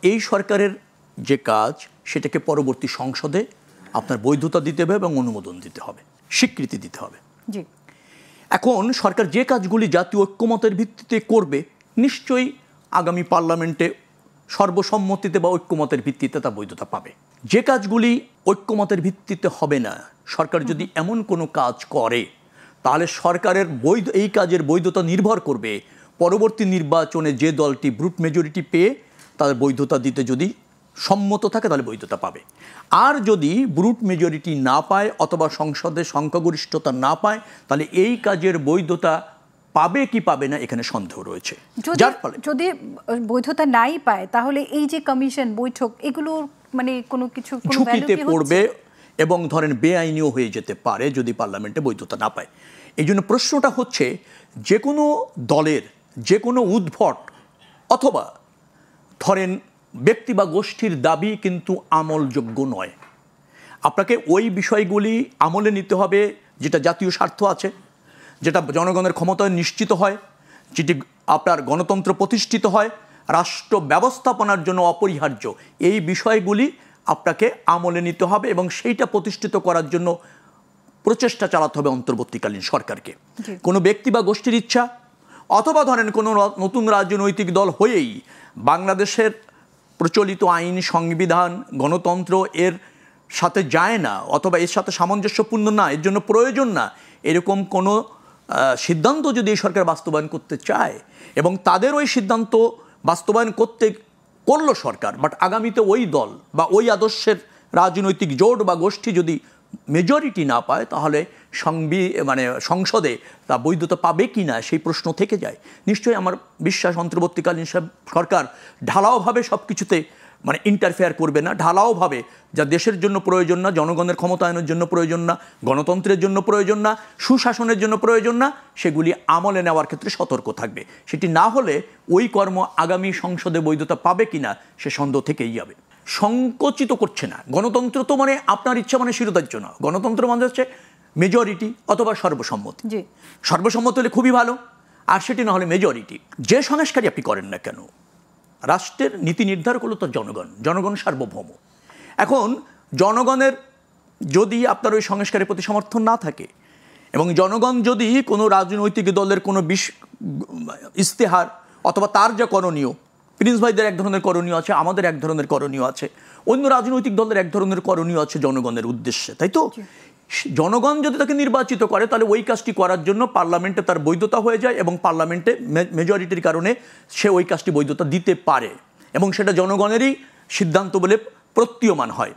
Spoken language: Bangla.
এই সরকারের যে কাজ সেটাকে পরবর্তী সংসদে আপনার বৈধতা দিতে হবে এবং অনুমোদন দিতে হবে, স্বীকৃতি দিতে হবে। জি। এখন সরকার যে কাজগুলি জাতীয় ঐক্যমতের ভিত্তিতে করবে নিশ্চয়ই আগামী পার্লামেন্টে সর্বসম্মতিতে বা ঐক্যমতের ভিত্তিতে তা বৈধতা পাবে। যে কাজগুলি ঐক্যমতের ভিত্তিতে হবে না, সরকার যদি এমন কোনো কাজ করে তাহলে সরকারের এই কাজের বৈধতা নির্ভর করবে পরবর্তী নির্বাচনে যে দলটি ব্রুট মেজরিটি পেয়ে তাদের বৈধতা দিতে যদি সম্মত থাকে তাহলে বৈধতা পাবে। আর যদি ব্রুট মেজরিটি না পায় অথবা সংসদে সংখ্যাগরিষ্ঠতা না পায় তাহলে এই কাজের বৈধতা পাবে কি পাবে না এখানে সন্দেহ রয়েছে। যার ফলে যদি বৈধতা নাই পায় তাহলে এই যে কমিশন বৈঠক এগুলো মানে কোনো কিছু ঝুঁকিতে পড়বে এবং ধরেন বেআইনিও হয়ে যেতে পারে যদি পার্লামেন্টে বৈধতা না পায়। এই জন্য প্রশ্নটা হচ্ছে যে কোনো দলের যে কোনো উদ্ভট অথবা ধরেন ব্যক্তি বা গোষ্ঠীর দাবি কিন্তু আমলযোগ্য নয়। আপনাকে ওই বিষয়গুলি আমলে নিতে হবে যেটা জাতীয় স্বার্থ আছে, যেটা জনগণের ক্ষমতায় নিশ্চিত হয়, যেটি আপনার গণতন্ত্র প্রতিষ্ঠিত হয়, রাষ্ট্র ব্যবস্থাপনার জন্য অপরিহার্য। এই বিষয়গুলি আপনাকে আমলে নিতে হবে এবং সেইটা প্রতিষ্ঠিত করার জন্য প্রচেষ্টা চালাতে হবে অন্তর্বর্তীকালীন সরকারকে। কোনো ব্যক্তি বা গোষ্ঠীর ইচ্ছা অথবা ধরেন কোনো নতুন রাজনৈতিক দল হয়েই বাংলাদেশের প্রচলিত আইন, সংবিধান, গণতন্ত্র এর সাথে যায় না অথবা এর সাথে সামঞ্জস্যপূর্ণ না, এর জন্য প্রয়োজন না, এরকম কোনো সিদ্ধান্ত যদি এই সরকার বাস্তবায়ন করতে চায় এবং তাদের ওই সিদ্ধান্ত বাস্তবায়ন করলো সরকার, বাট আগামীতে ওই দল বা ওই আদর্শের রাজনৈতিক জোট বা গোষ্ঠী যদি মেজরিটি না পায় তাহলে সংসদে তা বৈধতা পাবে কি না সেই প্রশ্ন থেকে যায়। নিশ্চয়ই আমার বিশ্বাস অন্তর্বর্তীকালীন সরকার ঢালাওভাবে সব কিছুতে ইন্টারফেয়ার করবে না, ঢালাওভাবে যা দেশের জন্য প্রয়োজন না, জনগণের ক্ষমতায়নের জন্য প্রয়োজন না, গণতন্ত্রের জন্য প্রয়োজন না, সুশাসনের জন্য প্রয়োজন না, সেগুলি আমলে নেওয়ার ক্ষেত্রে সতর্ক থাকবে। সেটি না হলে ওই কর্ম আগামী সংসদে বৈধতা পাবে কিনা সে সন্দেহ থেকেই যাবে। সংকুচিত করছে না গণতন্ত্র, তো আপনার ইচ্ছা শিরোধার্য না। গণতন্ত্র হচ্ছে মেজরিটি অথবা সর্বসম্মতি। সর্বসম্মতি হলে খুবই ভালো, আর সেটি না হলে মেজরিটি। যে সংস্কারই আপনি করেন না কেন, রাষ্ট্রের নীতি নির্ধারক হলো তো জনগণ সার্বভৌম। এখন জনগণের যদি আপনার ওই সংস্কারের প্রতি সমর্থন না থাকে এবং জনগণ যদি কোনো রাজনৈতিক দলের কোনো ইস্তেহার অথবা তার যা করণীয়, প্রিন্স ভাইদের এক ধরনের করণীয় আছে, আমাদের এক ধরনের করণীয় আছে, অন্য রাজনৈতিক দলের এক ধরনের করণীয় আছে জনগণের উদ্দেশ্যে, তাই তো? জনগণ যদি তাকে নির্বাচিত করে তাহলে ওই কাজটি করার জন্য পার্লামেন্টে তার বৈধতা হয়ে যায় এবং পার্লামেন্টে মেজরিটির কারণে সে ওই কাজটি বৈধতা দিতে পারে এবং সেটা জনগণেরই সিদ্ধান্ত বলে প্রতীয়মান হয়।